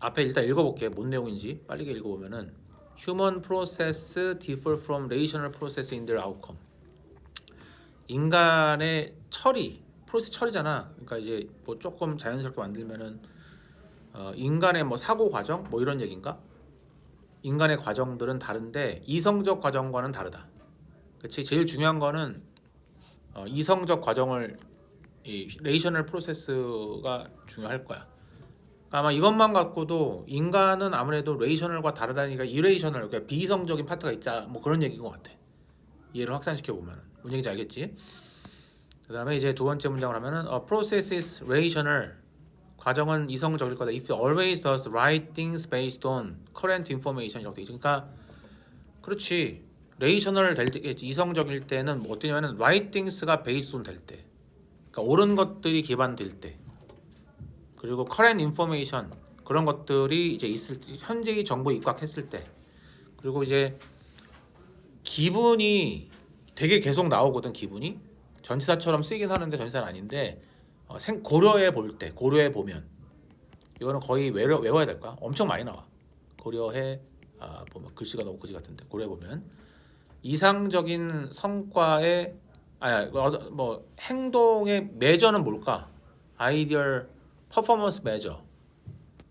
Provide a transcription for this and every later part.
앞에 일단 읽어볼게. 뭔 내용인지 빨리 읽어보면은 Human process differ from rational process in their outcome. 인간의 처리, 프로세스 처리잖아. 그러니까 이제 뭐 조금 자연스럽게 만들면은 인간의 뭐 사고 과정 뭐 이런 얘기인가? 인간의 과정들은 다른데 이성적 과정과는 다르다. 그렇지? 제일 중요한 거는 이성적 과정을 이 레이셔널 프로세스가 중요할 거야. 그러니까 아마 이것만 갖고도 인간은 아무래도 레이셔널과 다르다니까 이레이셔널, 그러니까 비이성적인 파트가 있자 뭐 그런 얘기인 것 같아. 이해를 확산시켜 보면은 뭔 얘기인지 알겠지? 그다음에 이제 두 번째 문장을 하면은 a process is rational. 과정은 이성적일 거다. If it always does right things based on current information 이렇게 돼 있지. 그러니까 그렇지. 레이셔널 될 때, 이성적일 때는 뭐 어떠냐면은 right things가 based on 될 때. 그러니까 옳은 것들이 기반될 때. 그리고 current information 그런 것들이 이제 있을 때, 현재의 정보 입각했을 때. 그리고 이제 기분이 되게 계속 나오거든. 기분이 전치사처럼 쓰이긴 하는데 전치사는 아닌데 고려해 볼 때, 고려해 보면 이거는 거의 외워야 될까? 엄청 많이 나와. 고려해 보면 글씨가 너무 그지 같은데 고려해 보면 이상적인 성과의 뭐 행동의 매저는 뭘까? 아이디얼 퍼포먼스 매저.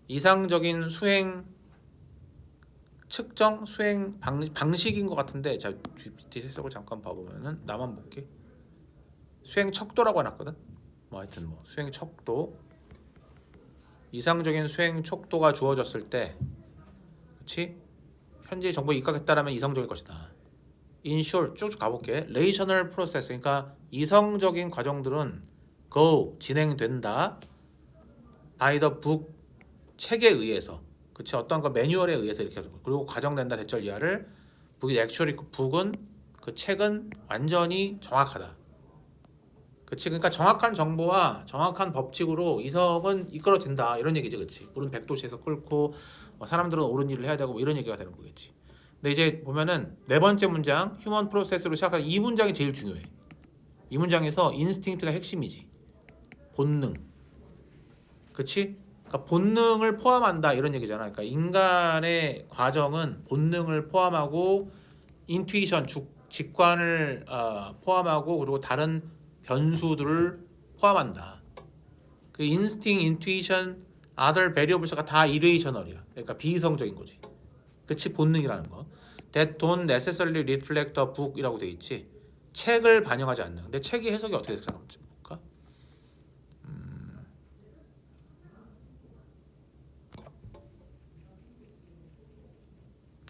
이상적인 수행 측정 수행 방식인 것 같은데 자 GPT 해석을 잠깐 봐보면은 나만 볼게. 수행 척도라고 해놨거든. 뭐 하여튼 뭐 수행 척도 이상적인 수행 척도가 주어졌을 때, 그렇지? 현재 정보에 입각했다라면 이성적일 것이다. In short 쭉 가볼게. Relational process 그러니까 이성적인 과정들은 go 진행된다. By the book 책에 의해서, 그렇지? 어떤 그 매뉴얼에 의해서 이렇게 하죠. 그리고 과정된다 대절 이하를 북이 actually 북은 그 책은 완전히 정확하다. 그치? 그러니까 정확한 정보와 정확한 법칙으로 이성은 이끌어진다 이런 얘기지, 그치? 물은 백도시에서 끓고 사람들은 옳은 일을 해야 되고 뭐 이런 얘기가 되는 거겠지. 근데 이제 보면은 네 번째 문장 휴먼 프로세스로 시작한 이 문장이 제일 중요해. 이 문장에서 인스팅트가 핵심이지. 본능, 그치? 그러니까 본능을 포함한다 이런 얘기잖아. 그러니까 인간의 과정은 본능을 포함하고 인투이션, 직관을 포함하고 그리고 다른 변수들을 포함한다. 그 인스팅, 인투이션, other variables가 다 irrational이야. 그러니까 비이성적인 거지. 그치? 본능이라는 거. That don't necessarily reflect a book이라고 돼 있지. 책을 반영하지 않는. 근데 책이 해석이 어떻게 될지 볼까?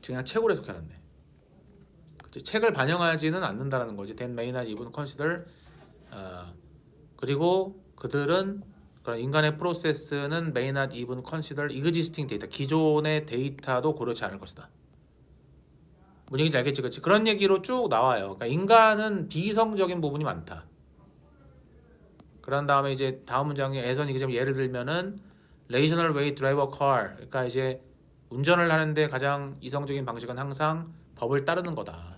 그냥 책으로 해석해놨네. 그치? 책을 반영하지는 않는다라는 거지. That may not even consider. 그리고 그들은 그런 인간의 프로세스는 may not even consider existing data. 기존의 데이터도 고려치 않을 것이다. 뭔 얘기인지 알겠지, 그렇지? 그런 얘기로 쭉 나와요. 그러니까 인간은 비이성적인 부분이 많다. 그런 다음에 이제 다음 문장에 애선 이게 좀 예를 들면은 rational way drive a car. 그러니까 이제 운전을 하는데 가장 이성적인 방식은 항상 법을 따르는 거다.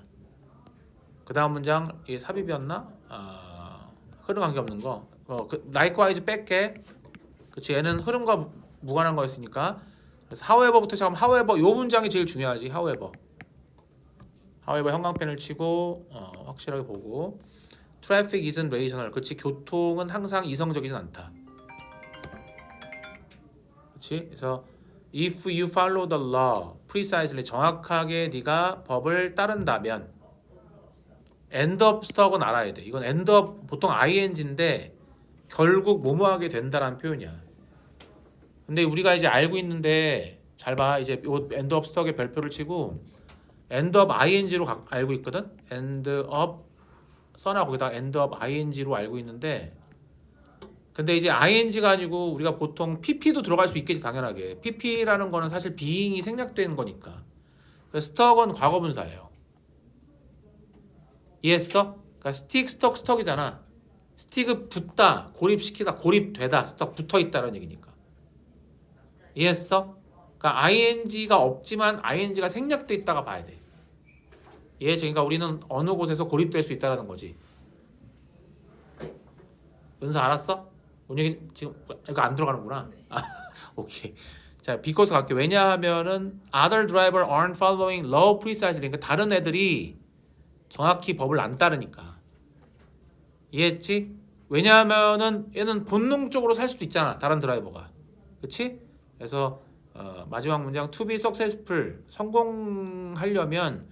그 다음 문장 이게 삽입이었나? 흐름 관계 없는 거. likewise 뺄게. 그치? 얘는 흐름과 무관한 거였으니까. 그래서 however부터 시작하면 however 요 문장이 제일 중요하지. however 형광펜을 치고 확실하게 보고 traffic isn't rational. 그치? 교통은 항상 이성적이진 않다. 그치? 그래서 if you follow the law precisely 정확하게 네가 법을 따른다면 end up stuck은 알아야 돼. 이건 end up 보통 ing인데 결국 뭐뭐하게 된다라는 표현이야. 근데 우리가 이제 알고 있는데 잘 봐. 이제 요 end up stuck의 별표를 치고 end up ing로 알고 있거든. end up 써나 거기다 end up ing로 알고 있는데 근데 이제 ing가 아니고 우리가 보통 pp도 들어갈 수 있겠지 당연하게. pp라는 거는 사실 being이 생략된 거니까. stuck은 과거분사예요. 이해했어? 그러니까 stick, stuck, stuck이잖아. 스틱을 붙다, 고립시키다, 고립되다, 스톡 붙어있다는 얘기니까. 이해했어? 그러니까 ing가 없지만 ing가 생략돼 있다가 봐야 돼. 이해했지? 그러니까 우리는 어느 곳에서 고립될 수 있다는 거지. 은서 알았어? 오늘 지금 이거 안 들어가는구나. 오케이. 자, because 갈게. 왜냐하면은 other driver aren't following law precisely. 그러니까 다른 애들이 정확히 법을 안 따르니까. 이해했지? 왜냐하면은 얘는 본능적으로 살 수도 있잖아. 다른 드라이버가. 그치? 그래서 마지막 문장 to be successful 성공하려면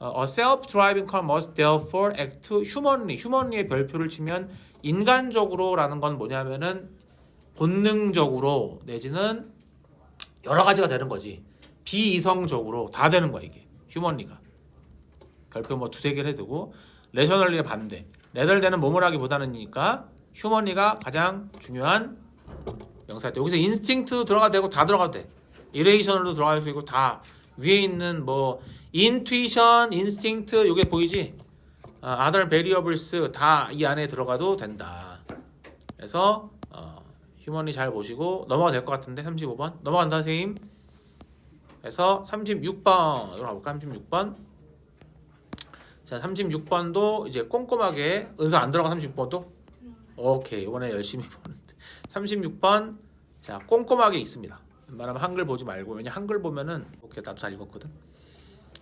a self-driving car must therefore act humanly. humanly의 별표를 치면 인간적으로라는 건 뭐냐면은 본능적으로 내지는 여러 가지가 되는 거지. 비이성적으로 다 되는 거야 이게. humanly가. 별표 뭐 두세 개를 해두고 레셔널리의 반대. 레덜대는 뭐뭐 하기보다는니까 휴먼리가 가장 중요한 명사일 때 여기서 인스팅트 들어가도 되고 다 들어가도 돼. 이레이셔널도 들어갈 수 있고 다 위에 있는 뭐 인투이션, 인스팅트 요게 보이지? other variables 다 이 안에 들어가도 된다. 그래서 휴먼리 잘 보시고 넘어가 될 것 같은데 35번 넘어간다 선생님. 그래서 36번으로 가볼까? 36번. 자, 36번도 이제 꼼꼼하게 은서 안 들어가 36번도? 오케이. 이번에 열심히 보는데. 36번. 자, 꼼꼼하게 있습니다. 웬만하면 한글 보지 말고. 왜냐 한글 보면은 오케이. 나도 잘 읽었거든.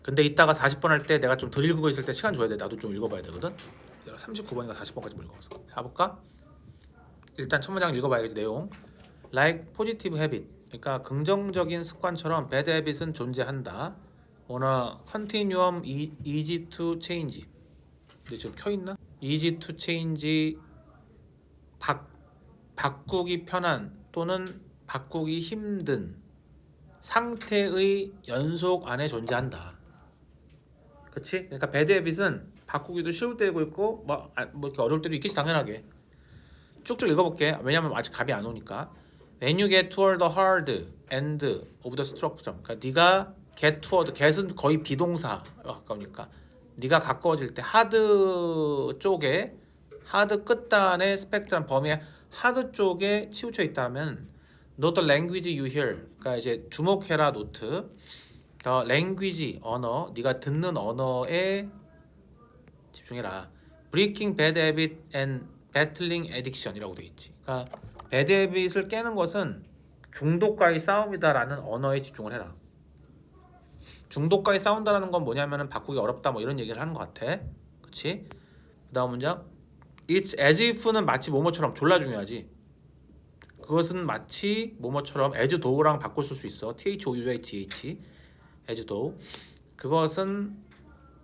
근데 이따가 40번 할 때 내가 좀 덜 읽은 거 있을 때 시간 줘야 돼. 나도 좀 읽어 봐야 되거든. 내가 39번인가 40번까지 못 읽어서. 자, 볼까? 일단 첫 문장 읽어 봐야겠지, 내용. Like positive habit. 그러니까 긍정적인 습관처럼 bad habit은 존재한다. on a continuum easy to change. 근데 지금 켜 있나? easy to change 바꾸기 편한 또는 바꾸기 힘든 상태의 연속 안에 존재한다. 그렇지? 그러니까 bad habit은 바꾸기도 쉬울 때고 있고 뭐 이렇게 어려울 때도 있겠지 당연하게. 쭉쭉 읽어볼게. 왜냐면 아직 감이 안 오니까. When you get toward the hard end of the structure. 그러니까 네가 get toward, get은 거의 비동사 가까우니까 네가 가까워질 때 하드 쪽에 하드 끝단의 스펙트럼 범위의 하드 쪽에 치우쳐 있다면 note the language you hear. 그러니까 이제 주목해라 노트. the language 언어, 네가 듣는 언어에 집중해라. breaking bad habit and battling addiction이라고 돼 있지. 그러니까 bad habit을 깨는 것은 중독과의 싸움이다라는 언어에 집중을 해라. 중독과의 싸운다라는 건 뭐냐면은 바꾸기 어렵다 뭐 이런 얘기를 하는 것 같아. 그렇지? 그다음 문장. It's as if는 마치 뭐뭐처럼 졸라 중요하지. 그것은 마치 뭐뭐처럼 as though랑 바꿀 수 있어. thought as though. 그것은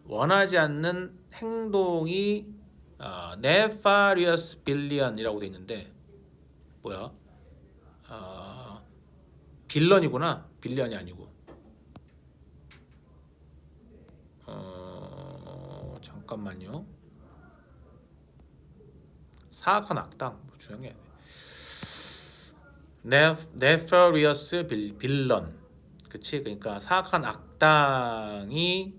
원하지 않는 행동이 nefarious billion이라고 돼 있는데 뭐야? 빌런이구나. 빌런이 아니고. 잠깐만요. 사악한 악당 뭐 중요한 게 아니야. nefarious 빌런. 그치? 그러니까 사악한 악당이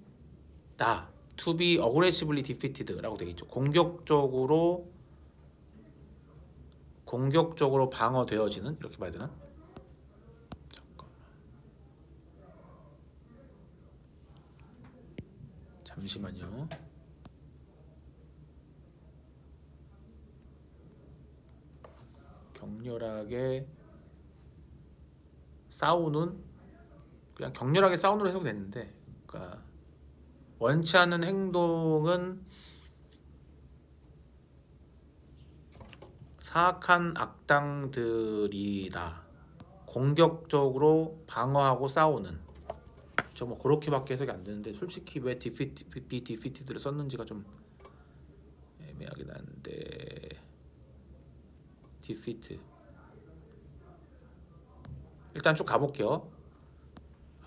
다 to be aggressively defeated라고 되어 있죠. 공격적으로 방어되어지는 이렇게 봐야 되나? 잠시만요. 격렬하게 싸우는 그냥 격렬하게 싸우는 해석됐는데, 그러니까 원치 않는 행동은 사악한 악당들이다. 공격적으로 방어하고 싸우는. 저 뭐 그렇게밖에 해석이 안 되는데 솔직히 왜 defeated를 썼는지가 좀 애매하긴 한데 defeat 일단 쭉 가볼게요.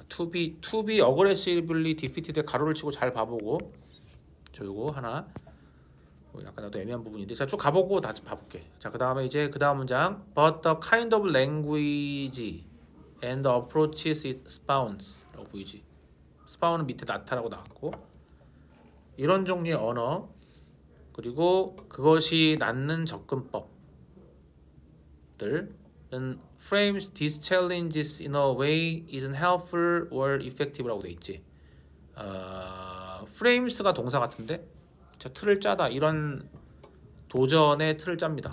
to be aggressively defeated에 가로를 치고 잘 봐보고 저 요거 하나 약간 나도 애매한 부분인데 자 쭉 가보고 다시 봐볼게. 자 그 다음에 이제 그 다음 문장 but the kind of language and the approaches it spawns 라고 보이지. 스파운은 밑에 나타나고 나왔고 이런 종류의 언어 그리고 그것이 낳는 접근법들은 frames these challenges in a way isn't helpful or effective라고 돼 있지. frames가 동사 같은데 자 틀을 짜다 이런 도전의 틀을 짭니다.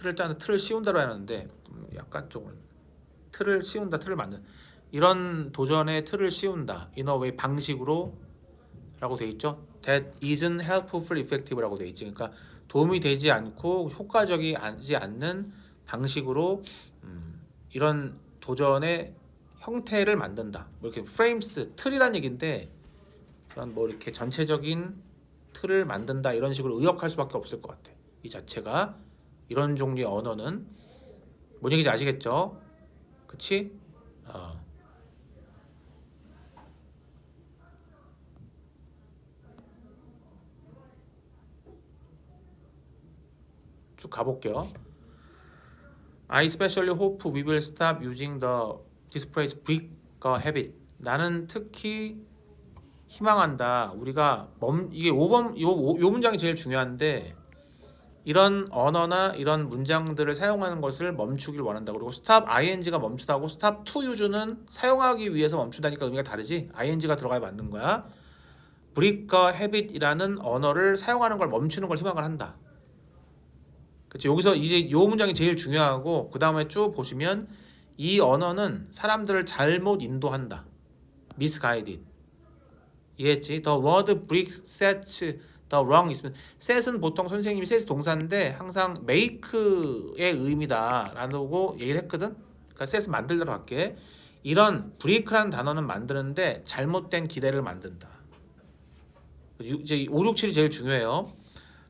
틀을 짜는 틀을 씌운다로 해놨는데 약간 좀 틀을 씌운다 틀을 만든 이런 도전의 틀을 씌운다 in a way 방식으로 라고 돼 있죠. That isn't helpful effective라고 돼 있지. 그러니까 도움이 되지 않고 효과적이지 않는 방식으로 이런 도전의 형태를 만든다. 뭐 이렇게 frames 틀이란 얘기인데 그런 뭐 이렇게 전체적인 틀을 만든다 이런 식으로 의역할 수밖에 없을 것 같아. 이 자체가 이런 종류의 언어는 뭔 얘기인지 아시겠죠? 그치? 쭉 가볼게요. I especially hope we will stop using this phrase break a habit. 나는 특히 희망한다. 우리가 이게 5번 요 문장이 제일 중요한데 이런 언어나 이런 문장들을 사용하는 것을 멈추길 원한다. 그리고 stop ing가 멈추다고 stop to use는 사용하기 위해서 멈추다니까 의미가 다르지. ing가 들어가야 맞는 거야. break a habit이라는 언어를 사용하는 걸 멈추는 걸 희망을 한다. 그치? 여기서 이제 요 문장이 제일 중요하고 그 다음에 쭉 보시면 이 언어는 사람들을 잘못 인도한다. misguided. 이해했지? The word break sets the wrong 있으면 set은 보통 선생님이 set이 동사인데 항상 make의 의미다라고 얘기를 했거든. 그러니까 set은 만들다로 할게. 이런 break라는 단어는 만드는데 잘못된 기대를 만든다. 이제 5, 6, 7이 제일 중요해요.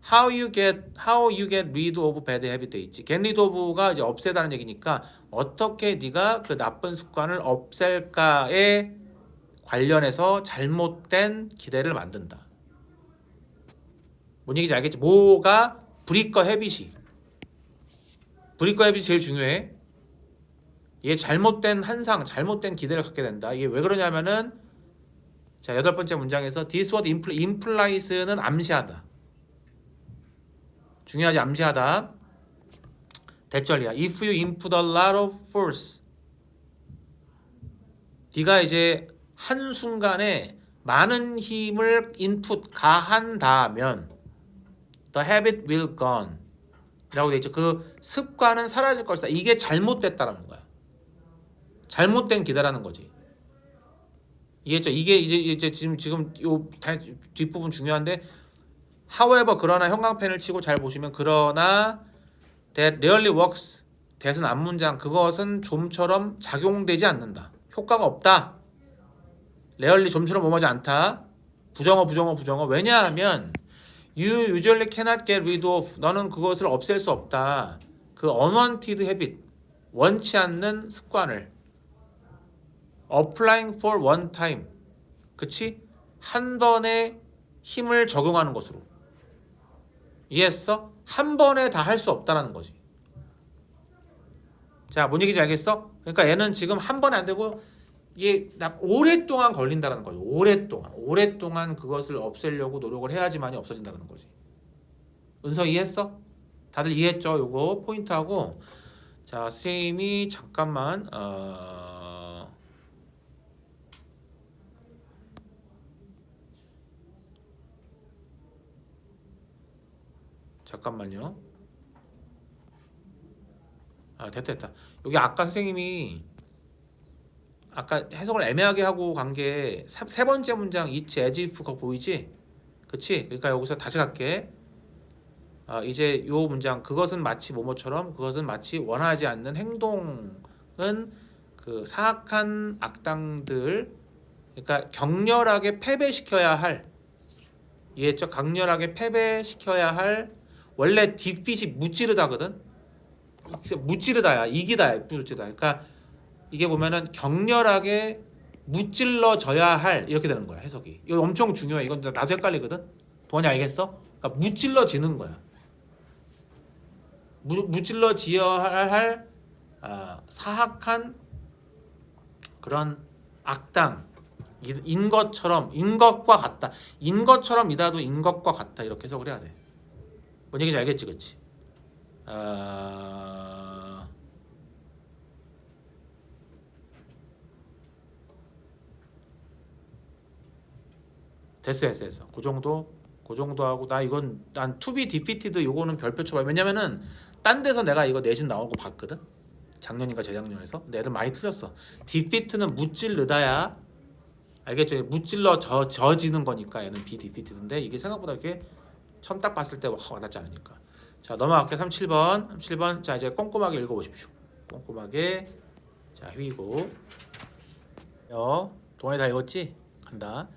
How you get rid of bad habit 돼 있지. get rid of가 이제 없애다는 얘기니까 어떻게 네가 그 나쁜 습관을 없앨까에 관련해서 잘못된 기대를 만든다. 뭔 얘기인지 알겠지? 뭐가 브리커 헤빗이 제일 중요해. 이게 잘못된 한상, 잘못된 기대를 갖게 된다. 이게 왜 그러냐면은 자 8번째 문장에서 this word implies는 암시하다. 중요하지. 암시하다. 대절이야. If you input a lot of force 네가 이제 한순간에 많은 힘을 인풋 가한다면 the habit will gone 라고 돼 있죠. 그 습관은 사라질 것이다. 이게 잘못됐다라는 거야. 잘못된 기대라는 거지. 이해했죠? 이게 이제 지금 요 뒷부분 중요한데 however 그러나 형광펜을 치고 잘 보시면 그러나 that rarely works that은 앞문장 그것은 좀처럼 작용되지 않는다. 효과가 없다. rarely 좀처럼 뭐하지 않다. 부정어 왜냐하면 you usually cannot get rid of 너는 그것을 없앨 수 없다. 그 unwanted habit 원치 않는 습관을 applying for one time 그치? 한 번에 힘을 적용하는 것으로 이해했어? 한 번에 다 할 수 없다는 거지. 자, 뭔 얘기인지 알겠어? 그러니까 얘는 지금 한 번에 안 되고 이게 오랫동안 걸린다는 거죠. 오랫동안 그것을 없애려고 노력을 해야지만이 없어진다는 거지. 은서 이해했어? 다들 이해했죠? 요거 포인트하고 자, 선생님이 잠깐만 잠깐만요. 됐다. 여기 아까 선생님이 아까 해석을 애매하게 하고 간 게 세 번째 문장 each as if 거 보이지? 그치? 그러니까 여기서 다시 갈게. 이제 요 문장 그것은 마치 뭐뭐처럼 그것은 마치 원하지 않는 행동은 그 사악한 악당들 그러니까 격렬하게 패배시켜야 할 이해했죠? 강렬하게 패배시켜야 할 원래 defeat이 무찌르다거든. 무찌르다야 이기다야 무찌르다. 그러니까 이게 보면은 격렬하게 무찔러져야 할 이렇게 되는 거야 해석이. 이거 엄청 중요해. 이건 나도 헷갈리거든. 동원이 알겠어? 그러니까 무찔러지는 거야. 무찔러지어야 할 사악한 그런 악당 인 것처럼 인 것과 같다. 인 것처럼이다도 인 것과 같다 이렇게 해석을 해야 돼. 뭔 얘기인지 알겠지, 그렇지? 됐어. 그 정도 하고 나 이건 난 to be defeated 요거는 별표 쳐봐. 왜냐면은 딴 데서 내가 이거 내신 나온 거 봤거든. 작년인가 재작년에서. 근데 애들 많이 틀렸어. defeat는 무찔르다야. 알겠죠? 무찔러 져지는 거니까 얘는 be defeated인데 이게 생각보다 이렇게 처음 딱 봤을 때 확 와닿지 않으니까. 자, 넘어갈게요. 37번. 자, 이제 꼼꼼하게 읽어보십시오. 꼼꼼하게. 자, 휘고. 동아리 다 읽었지? 간다.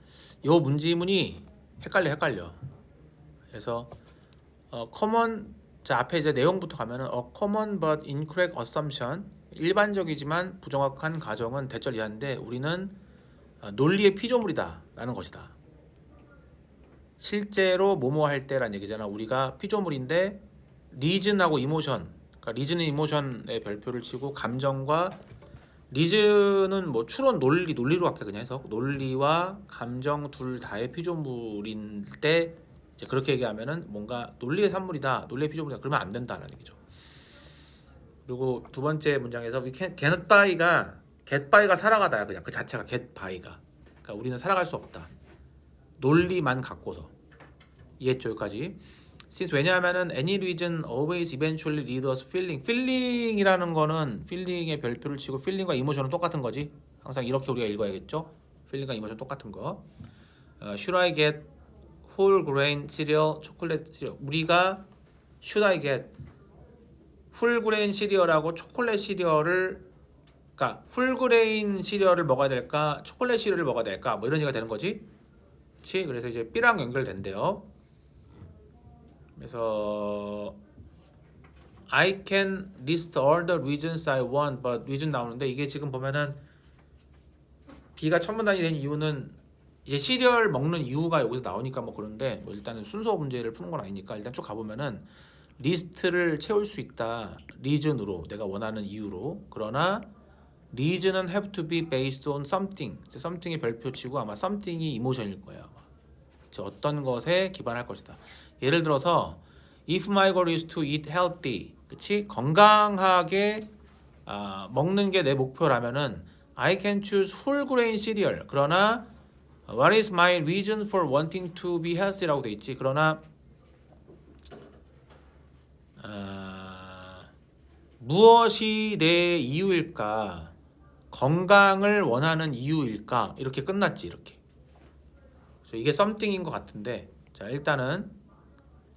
요 문지문이 헷갈려. 그래서 common, 자 앞에 이제 내용부터 가면은 a common but incorrect assumption, 일반적이지만 부정확한 가정은 대절 이하인데 우리는 논리의 피조물이다라는 것이다. 실제로 뭐뭐 할 때란 얘기잖아. 우리가 피조물인데 리즌하고 이모션, 그러니까 리즌은 이모션의 별표를 치고 감정과 리즌은 뭐 추론 논리로 할게 그냥 해서 논리와 감정 둘 다의 피조물인 때 이제 그렇게 얘기하면은 뭔가 논리의 산물이다, 논리의 피조물이다 그러면 안 된다는 얘기죠. 그리고 두 번째 문장에서 get by가 살아가다야 그냥 그 자체가 get by가. 그러니까 우리는 살아갈 수 없다. 논리만 갖고서. 이해했죠 여기까지? Since 왜냐하면은 any reason always eventually lead us feeling. feeling이라는 거는 feeling의 별표를 치고 feeling과 emotion은 똑같은 거지. 항상 이렇게 우리가 읽어야겠죠. feeling과 emotion 똑같은 거. Should I get whole grain cereal, 초콜릿 시리얼. 우리가 should I get whole grain 시리얼하고 초콜릿 시리얼을, 그러니까 whole grain 시리얼을 먹어야 될까, 초콜릿 시리얼을 먹어야 될까, 뭐 이런 얘기가 되는 거지. 그렇지? 그래서 이제 B랑 연결된대요. 그래서 I can list all the reasons I want, but reason 나오는데 이게 지금 보면은 B가 첫 문단이 된 이유는 이제 시리얼 먹는 이유가 여기서 나오니까 뭐 그런데 뭐 일단은 순서 문제를 푸는 건 아니니까 일단 쭉 가보면은 리스트를 채울 수 있다. reason으로 내가 원하는 이유로. 그러나 reason은 have to be based on something. something의 별표치고 아마 something이 이모션일 거예요. 아마. 어떤 것에 기반할 것이다. 예를 들어서 if my goal is to eat healthy, 그치? 건강하게 먹는 게 내 목표라면은 I can choose whole grain cereal. 그러나 what is my reason for wanting to be healthy라고 돼 있지. 그러나 무엇이 내 이유일까? 건강을 원하는 이유일까? 이렇게 끝났지 이렇게. 이게 something인 것 같은데, 자 일단은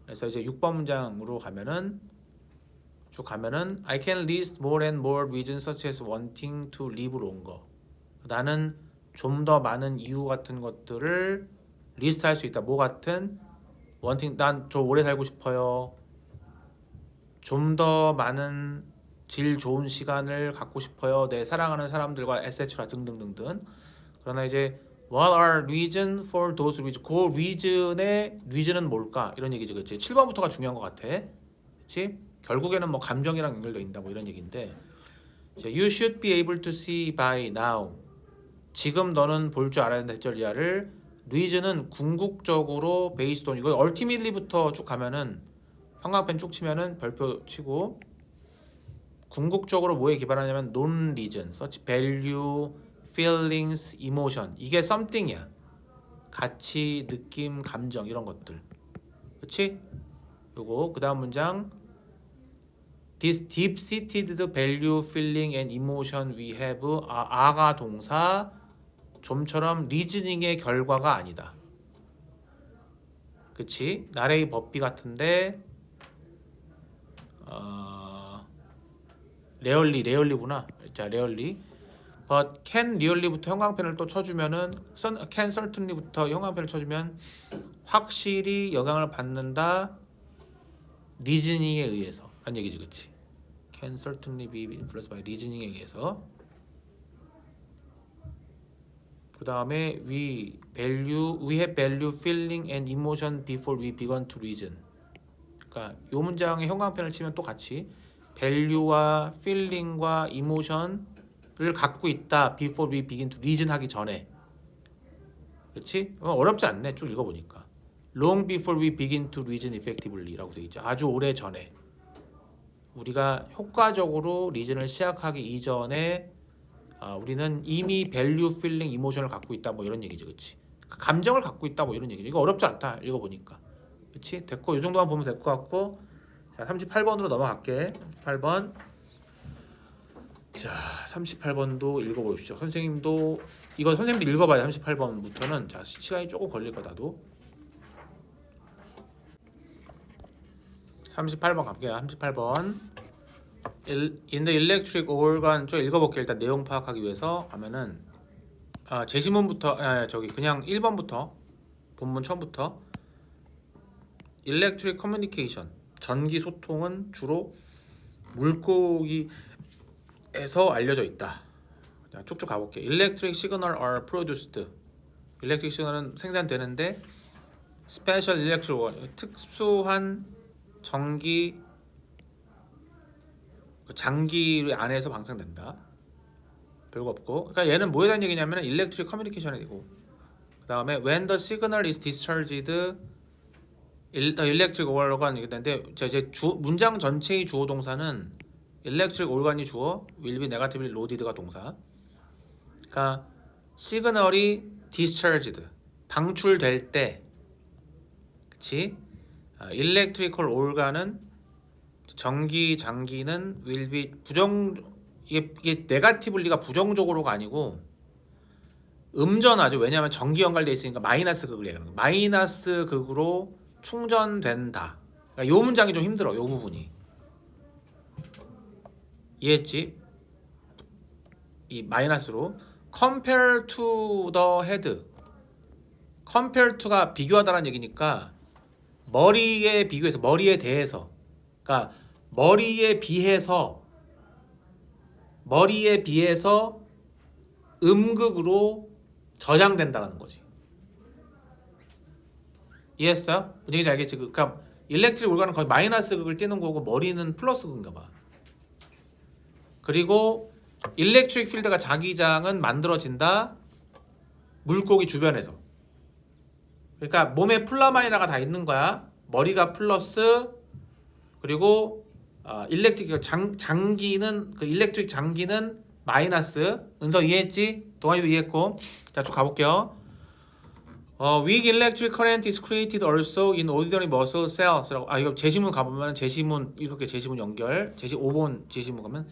그래서 이제 6번 문장으로 가면은 쭉 가면은 I can list more and more reasons such as wanting to live longer. 나는 좀 더 많은 이유 같은 것들을 리스트할 수 있다. 뭐 같은? wanting, 난 좀 오래 살고 싶어요. 좀 더 많은 질 좋은 시간을 갖고 싶어요. 내 사랑하는 사람들과 etc. 등등등등. 그러나 이제 What are reason for those reasons? 그 reason의 reason은 뭘까? 이런 얘기지, 그렇지? 7번부터가 중요한 것 같아, 그렇지? 결국에는 뭐 감정이랑 연결돼 있다, 뭐 이런 얘기인데, You should be able to see by now. 지금 너는 볼 줄 알아야 된다. 해절리아를 reason은 궁극적으로 based on, 이거 ultimately부터 쭉 가면은 형광펜 쭉 치면은 별표 치고 궁극적으로 뭐에 기반하냐면 non reason, such value, feelings, emotion. 이게 something이야. 가치, 느낌, 감정 이런 것들. 그렇지? 요거 그다음 문장 This deep-seated value, feeling and emotion we have. 아가 동사 좀처럼 리즈닝의 결과가 아니다. 그치? 나레이 법비 같은데 레얼리구나. 자, 레얼리. But can really부터 형광펜을 또 쳐주면은 can certainly부터 형광펜을 쳐주면 확실히 영향을 받는다. 리즈닝에 의해서 한 얘기지, 그치? Can certainly be influenced by reasoning에 의해서. 그 다음에 we have value, feeling and emotion before we began to reason. 그러니까 요 문장에 형광펜을 치면 또 같이 value와 feeling과 emotion을 갖고 있다. before we begin to reason 하기 전에. 그렇지? 어렵지 않네. 쭉 읽어보니까. long before we begin to reason effectively라고 되어 있죠. 아주 오래 전에. 우리가 효과적으로 리즌을 시작하기 이전에 우리는 이미 value, feeling, emotion을 갖고 있다. 뭐 이런 얘기죠, 그렇지? 감정을 갖고 있다. 뭐 이런 얘기죠. 이거 어렵지 않다. 읽어보니까, 그렇지? 됐고 이 정도만 보면 될 것 같고, 자, 38번으로 넘어갈게. 38번. 자, 38번도 읽어보십시오. 선생님도 이거 선생님도 읽어봐야 38번부터는 자 시간이 조금 걸릴 거다도. 38번 갈게요. 38번. In the electric organ 좀 읽어볼게요. 일단 내용 파악하기 위해서 하면은 제시문부터 저기 그냥 1번부터 본문 처음부터 electric communication 전기 소통은 주로 물고기에서 알려져 있다. 그냥 쭉쭉 가볼게. Electric signal are produced. Electric signal은 생산되는데 special electric organ 특수한 전기 장기 안에서 방생된다. 별거 없고. 그러니까 얘는 뭐에 대한 얘기냐면 electric communication이 되고. 그다음에 when the signal is discharged the electric organ 이게 되는데 이제 문장 전체의 주어 동사는 electric organ이 주어 will be negatively loaded가 동사. 그러니까 시그널이 discharged 방출될 때, 그렇지? electrical organ은 전기 장기는 will be 이게 네가티블리가 부정적으로가 아니고 음전하죠. 왜냐하면 전기 연결돼 있으니까 마이너스 극을 얘기하는 거예요. 마이너스 극으로 충전된다. 그러니까 요 문장이 좀 힘들어. 요 부분이. 이해했지? 이 마이너스로 compare to the head. compare to가 비교하다라는 얘기니까 머리에 비교해서 머리에 대해서 그러니까 머리에 비해서 음극으로 저장된다는 거지. 이해했어요? 무슨 얘기인지 알겠지? 그러니까 일렉트릭 올가는 거의 마이너스 극을 띄는 거고 머리는 플러스 극인가 봐. 그리고 일렉트릭 필드가 자기장은 만들어진다. 물고기 주변에서. 그러니까 몸에 플라마이나가 다 있는 거야. 머리가 플러스 그리고 일렉트릭 장기는 그 일렉트릭 장기는 마이너스. 은서 이해했지? 동아이도 이해했고. 자, 쭉 가볼게요. Weak electric current is created also in ordinary muscle cells라고. 이거 제시문 가보면 제시문 이렇게 제시문 연결. 5번 제시문 가면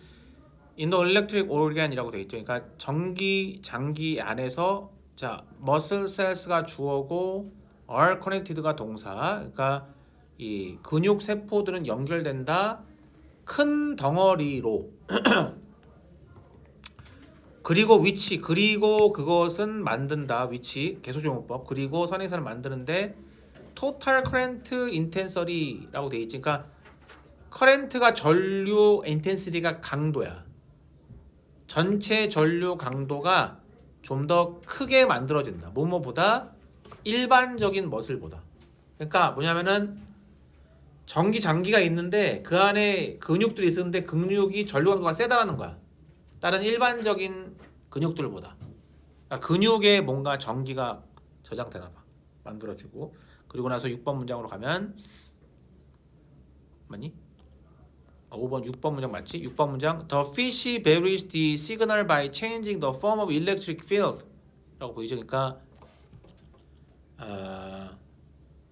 in the electric organ이라고 돼 있죠. 그러니까 전기 장기 안에서 자 muscle cells가 주어고 are connected가 동사. 그러니까 이 근육 세포들은 연결된다. 큰 덩어리로. 그리고 위치 그리고 그것은 만든다. 위치 개소조용법 그리고 선행사를 만드는데 total current intensity라고 돼 있지. 그러니까 커렌트가 전류 인텐시티가 강도야. 전체 전류 강도가 좀 더 크게 만들어진다. 뭐뭐보다 일반적인 머슬보다. 그러니까 뭐냐면은 전기 장기가 있는데 그 안에 근육들이 있었는데 근육이 전류 강도가 세다라는 거야. 다른 일반적인 근육들보다. 그러니까 근육에 뭔가 전기가 저장되나 봐. 만들어지고. 그리고 나서 6번 문장으로 가면 맞니? 5번 6번 문장 맞지? 6번 문장 The fish varies the signal by changing the form of electric field 라고 보이죠? 그러니까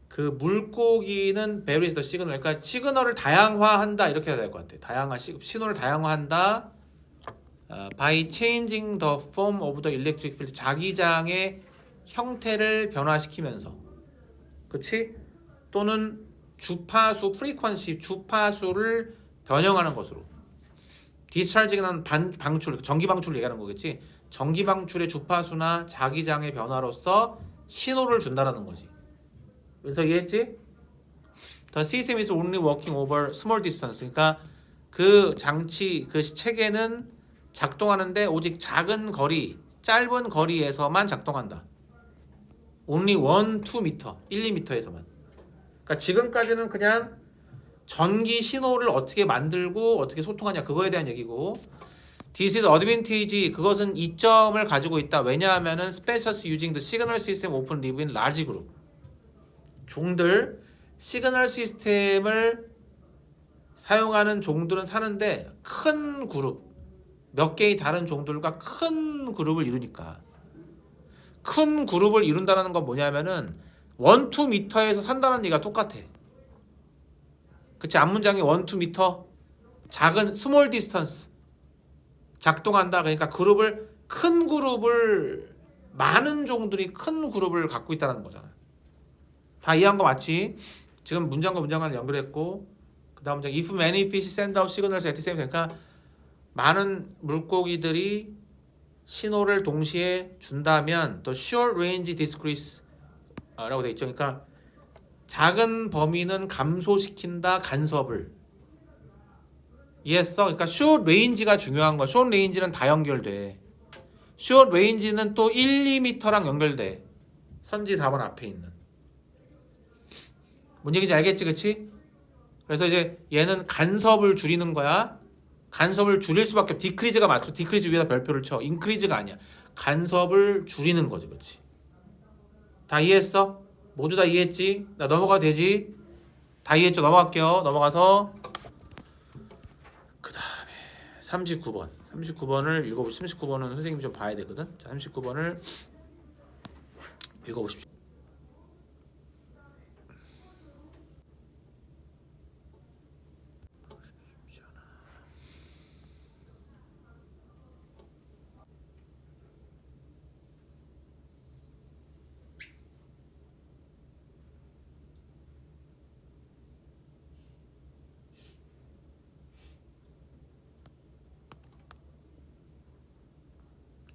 그 물고기는 varies the signal 그러니까 시그널을 다양화한다 이렇게 해야 될 것 같아. 신호를 다양화한다 by changing the form of the electric field 자기장의 형태를 변화시키면서 그렇지? 또는 주파수 프리퀀시 주파수를 변형하는 것으로 디스차지는 방출 전기 방출을 얘기하는 거겠지. 전기 방출의 주파수나 자기장의 변화로서 신호를 준다라는 거지. 그래서 이해했지? The system is only working over small distance. 그러니까 그 장치 그 체계는 작동하는데 오직 작은 거리, 짧은 거리에서만 작동한다. Only 1, 2m, 1, 2m에서만. 그러니까 지금까지는 그냥 전기 신호를 어떻게 만들고 어떻게 소통하냐 그거에 대한 얘기고 This is advantage 그것은 이점을 가지고 있다. 왜냐하면은 specialists using the signal system often live in large group. 종들 시그널 시스템을 사용하는 종들은 사는데 큰 그룹 몇 개의 다른 종들과 큰 그룹을 이루니까 큰 그룹을 이룬다는 건 뭐냐면은 1, 2m에서 산다는 얘기가 똑같아. 그치? 앞 문장이 1, 2m 작은 스몰 디스턴스 작동한다. 그러니까 큰 그룹을 많은 종들이 큰 그룹을 갖고 있다는 거잖아. 다 이해한 거 맞지? 지금 문장과 문장을 연결했고 그 다음 문장 if many fish send out signals at the same time 그러니까 많은 물고기들이 신호를 동시에 준다면 또 short range decrease 라고 돼 있죠. 그러니까 작은 범위는 감소시킨다 간섭을 이해했어? 그러니까 short range가 중요한 거야. short range는 다 연결돼. short range는 또 1, 2m랑 연결돼. 선지 4번 앞에 있는. 뭔 얘기인지 알겠지, 그치? 그래서 이제 얘는 간섭을 줄이는 거야. 간섭을 줄일 수밖에 없어. 디크리즈가 맞죠. 디크리즈 위에다 별표를 쳐. 인크리즈가 아니야. 간섭을 줄이는 거지, 그렇지? 다 이해했어? 모두 다 이해했지? 나 넘어가도 되지? 다 이해했죠? 넘어갈게요. 넘어가서 그 다음에 39번. 39번을 읽어보시죠. 39번은 선생님이 좀 봐야 되거든. 자, 39번을 읽어보십시오.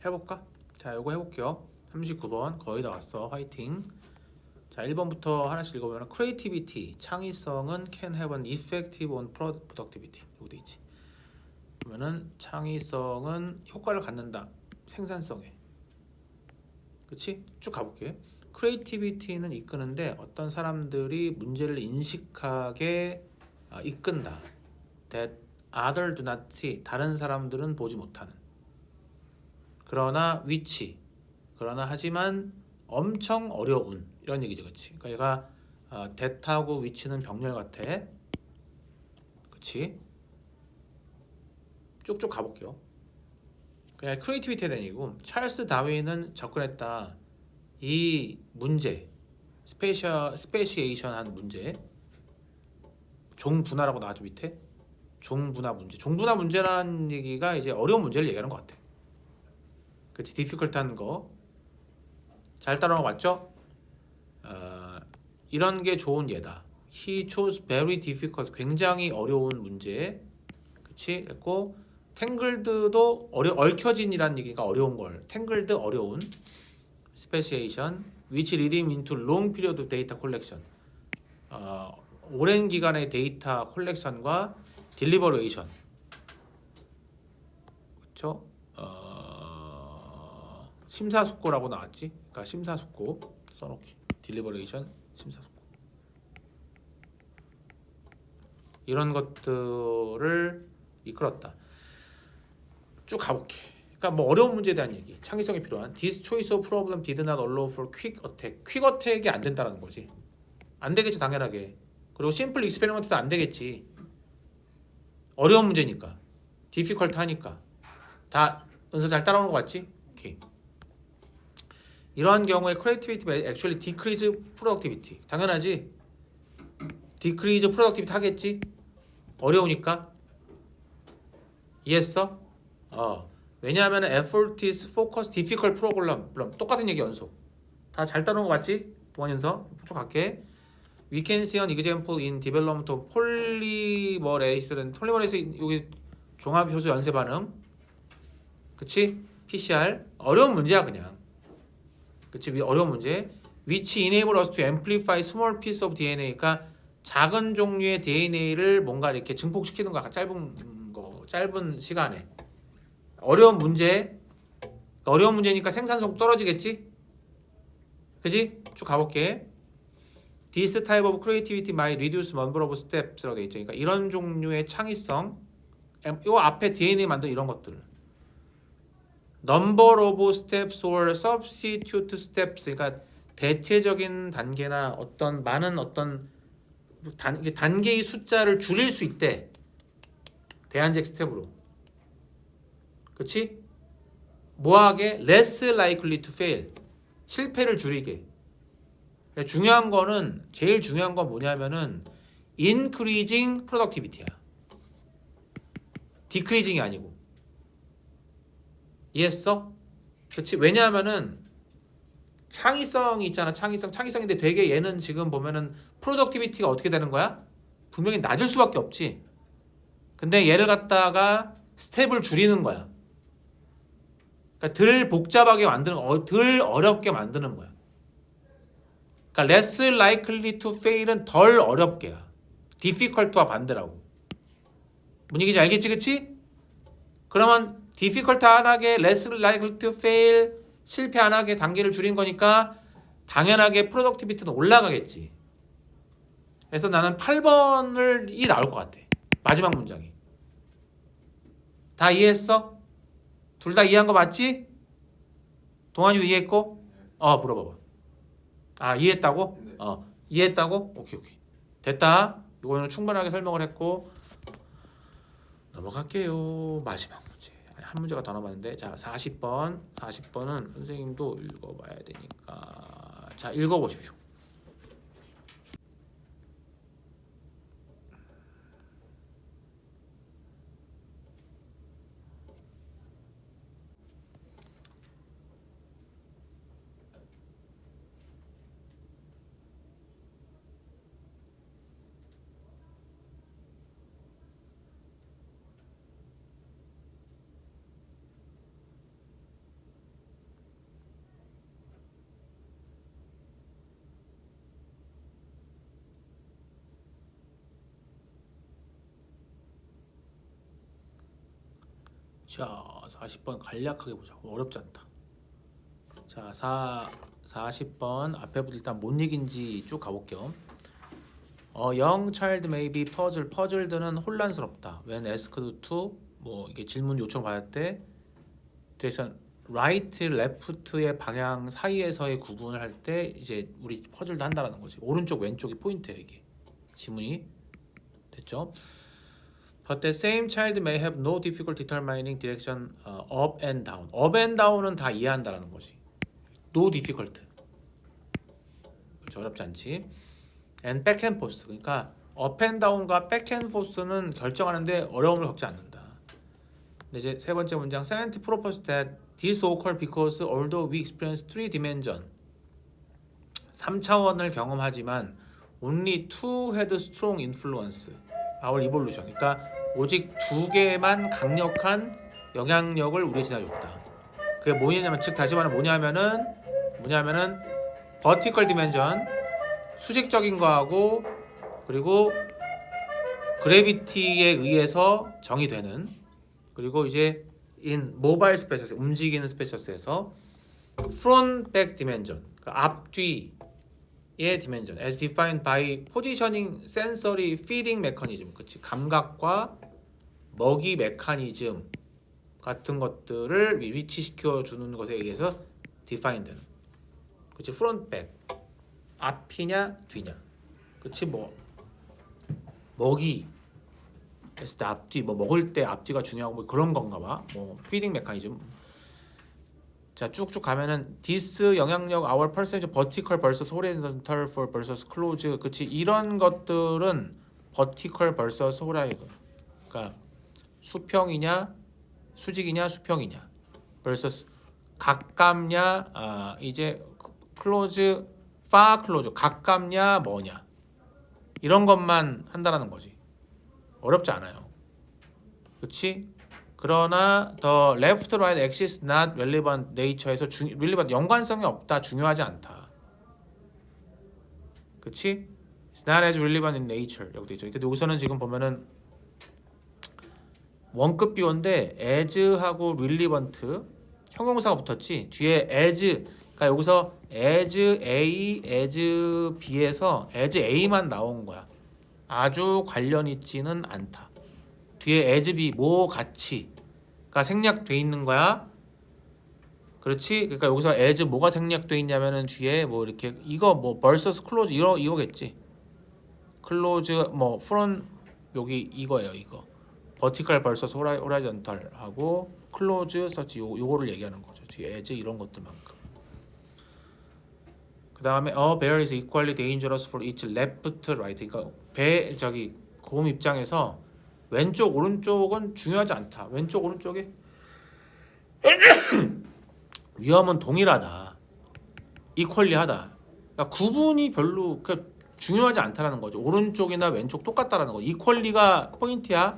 해볼까? 자, 요거 해볼게요. 39번 거의 다 왔어. 화이팅. 자, 1번부터 하나씩 읽어보면 creativity, 창의성은 can have an effective on productivity. 이거 돼 있지. 그러면은 창의성은 효과를 갖는다. 생산성에. 그치? 쭉 가볼게. creativity는 이끄는데 어떤 사람들이 문제를 인식하게 이끈다. that other do not see. 다른 사람들은 보지 못하는. 그러나 그러나 하지만 엄청 어려운 이런 얘기죠, 그렇지? 그러니까 얘가 that하고 which는 병렬 같아, 그렇지? 쭉쭉 가볼게요. 그냥 크리에이티비티에 대한 얘기고 찰스 다윈은 접근했다. 이 문제, 스페시에이션한 문제, 종분화라고 나왔죠 밑에. 종분화 문제. 종분화 문제라는 얘기가 이제 어려운 문제를 얘기하는 것 같아. 그치, difficult한 거 잘 따라온 거 맞죠? 이런 게 좋은 예다. He chose very difficult, 굉장히 어려운 문제. 그치? 그랬고 tangled도 얽혀진이라는 얘기가 어려운 걸. tangled 어려운. speciation, which lead him into long period of data collection. 오랜 기간의 데이터 콜렉션과 딜리버레이션. 그렇죠? 심사숙고라고 나왔지. 그러니까 심사숙고 써놓기. 딜리버레이션, 심사숙고. 이런 것들을 이끌었다. 쭉 가볼게. 그러니까 뭐 어려운 문제에 대한 얘기. 창의성이 필요한. This choice of problem did not allow for quick attack. 퀵 어택이 안 된다는 거지. 안 되겠지 당연하게. 그리고 심플 익스페리먼트도 안 되겠지. 어려운 문제니까. 디피컬트 하니까. 다 은서 잘 따라오는 거 맞지? 오케이. 이러한 경우에 creativity actually decrease productivity. 당연하지. decrease productivity 하겠지? 어려우니까. 이해했어? 왜냐하면 effort is focus difficult problem. 똑같은 얘기 연속. 다 잘 따르는 거 맞지? 동안연서 쭉 갈게. We can see an example in development of polymerase는 폴리머레이스 여기 종합 효소 연쇄 반응. 그치? PCR 어려운 문제야 그냥. 그치? 어려운 문제. Which enable us to amplify small piece of DNA가 작은 종류의 DNA를 뭔가 이렇게 증폭시키는 거야. 짧은 시간에. 어려운 문제. 어려운 문제니까 생산성 떨어지겠지? 그지? 쭉 가볼게. This type of creativity might reduce number of steps라고 돼 있죠. 그러니까 이런 종류의 창의성. 요 앞에 DNA 만든 이런 것들. Number of steps or substitute steps. 그러니까 대체적인 단계나 많은 단계의 숫자를 줄일 수 있대. 대안적 스텝으로. 그렇지? 뭐하게? Less likely to fail. 실패를 줄이게. 중요한 거는 제일 중요한 건 뭐냐면은 increasing productivity야. decreasing이 아니고. 이해했어? 그렇지? 왜냐하면은 창의성이 있잖아. 창의성인데 되게 얘는 지금 보면은 프로덕티비티가 어떻게 되는 거야? 분명히 낮을 수밖에 없지. 근데 얘를 갖다가 스텝을 줄이는 거야. 그러니까 덜 복잡하게 만드는 거, 덜 어렵게 만드는 거야. 그러니까 less likely to fail은 덜 어렵게야. difficult와 반대라고. 뭔 얘기인지 알겠지, 그치? 그러면 difficult 안 하게 less likely to fail 실패 안 하게 단계를 줄인 거니까 당연하게 프로덕티비티는 올라가겠지. 그래서 나는 8번이 나올 것 같아. 마지막 문장이. 다 이해했어? 둘 다 이해한 거 맞지? 동환이도 이해했고? 물어봐봐. 이해했다고? 네. 이해했다고? 오케이. 됐다. 이거는 충분하게 설명을 했고 넘어갈게요. 마지막 문제. 한 문제가 더 남았는데 자 40번은 선생님도 읽어봐야 되니까 자 읽어보십시오. 자 40번 간략하게 보자. 어렵지 않다. 자 40번 앞에부터 일단 뭔 얘기인지 쭉 가볼게요. Young child may be puzzled. puzzled는 혼란스럽다. When asked to 뭐 이게 질문 요청 받을 때 direction right, left의 방향 사이에서의 구분을 할 때 이제 우리 퍼즐도 한다라는 거지. 오른쪽 왼쪽이 포인트예요 이게. 지문이 됐죠? But the same child may have no difficulty determining direction up and down. up and down은 다 이해한다라는 거지. No difficult. 그렇죠? 어렵지 않지. And back and forth. 그러니까 up and down과 back and forth는 결정하는데 어려움을 겪지 않는다. 근데 이제 세 번째 문장 scientists propose that this occurs because although we experience three dimension 3차원을 경험하지만 only two had strong influence our evolution. 그러니까 오직 두 개만 강력한 영향력을 우리 지나에 줬다. 그게 뭐냐면 즉 다시 말하면 뭐냐면은 vertical dimension 수직적인 거하고 그리고 그래비티에 의해서 정의되는 그리고 이제 in mobile species 움직이는 스페셔스에서 front back dimension 그러니까 앞뒤의 dimension as defined by positioning sensory feeding mechanism 그치 감각과 먹이 메커니즘 같은 것들을 위치시켜 주는 것에 의해서 define 되는 그치 front back 앞이냐 뒤냐 그치 뭐 먹이 했을 때 앞뒤 뭐 먹을 때 앞뒤가 중요하고 뭐 그런 건가 봐. 뭐 feeding mechanism. 자 쭉쭉 가면은 this 영향력 our percentage vertical versus horizontal for versus close 그치 이런 것들은 vertical versus horizontal 그러니까 수평이냐 수직이냐 수평이냐 versus 가깝냐 이제 close far close 가깝냐 뭐냐 이런 것만 한다라는 거지. 어렵지 않아요. 그렇지? 그러나 the left right axis not relevant nature에서 relevant 연관성이 없다. 중요하지 않다. 그렇지? It's not as relevant in nature. 여기도 있죠. 근데 여기서는 지금 보면은 원급 비어인데 as하고 relevant 형용사가 붙었지. 뒤에 as 그러니까 여기서 as A, as B에서 as A만 나온 거야. 아주 관련 있지는 않다. 뒤에 as B 뭐 같이가 생략돼 있는 거야. 그렇지? 그러니까 여기서 as 뭐가 생략돼 있냐면은 뒤에 뭐 이렇게 이거 뭐 versus close 이거겠지. close 뭐 front 여기 이거예요. 이거 vertical versus horizontal 하고 close such 요거를 얘기하는 거죠. 뒤에 as 이런 것들만큼. 그 다음에 a bear is equally dangerous for each left, right. 그러니까 곰 입장에서 왼쪽 오른쪽은 중요하지 않다. 왼쪽 오른쪽이 위험은 동일하다. 이퀄리하다. 그러니까 구분이 별로 중요하지 않다라는 거죠. 오른쪽이나 왼쪽 똑같다라는 거. 이퀄리가 포인트야.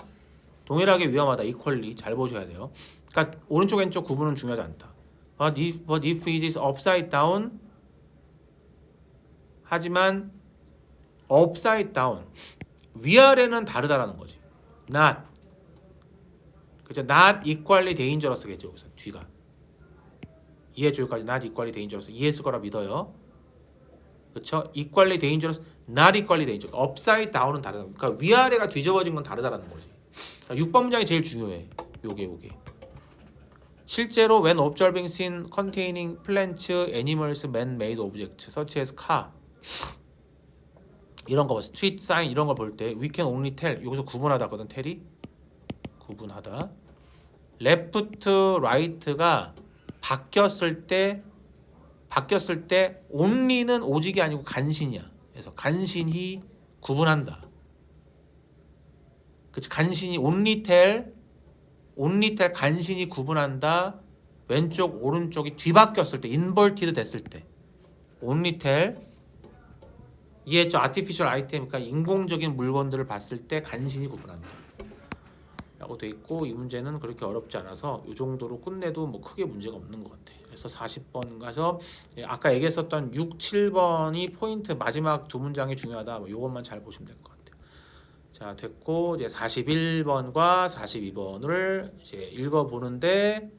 동일하게 위험하다. 이퀄리 잘 보셔야 돼요. 그러니까 오른쪽 왼쪽 구분은 중요하지 않다. But if it is upside down, 하지만 upside down 위아래는 다르다라는 거지. Not 그죠? Not equally dangerous겠죠. 여기서 뒤가 이해해줘. 여기까지 not equally dangerous 이해했을 거라 믿어요. 그렇죠? equally dangerous, not equally dangerous. upside down은 다르다. 그러니까 위아래가 뒤집어진 건 다르다라는 거지. 그러니까 6번 문장이 제일 중요해. 요게. 실제로 when observing scene containing plants, animals, man-made objects such as car 이런 거 봐. street sign 이런 걸 볼 때 we can only tell 여기서 구분하다거든. tell이 구분하다. left, right가 바뀌었을 때 only는 오직이 아니고 간신이야. 그래서 간신히 구분한다. 그치? 간신히 only tell 간신히 구분한다. 왼쪽 오른쪽이 뒤바뀌었을 때 inverted 됐을 때 only tell 이해했죠? artificial item 그러니까 인공적인 물건들을 봤을 때 간신히 구분한다 라고 돼 있고, 이 문제는 그렇게 어렵지 않아서 이 정도로 끝내도 뭐 크게 문제가 없는 것 같아. 그래서 40번 가서 아까 얘기했었던 6, 7번이 포인트 마지막 두 문장이 중요하다. 뭐 이것만 잘 보시면 될 것 같아요. 자, 됐고 이제 41번과 42번을 이제 읽어보는데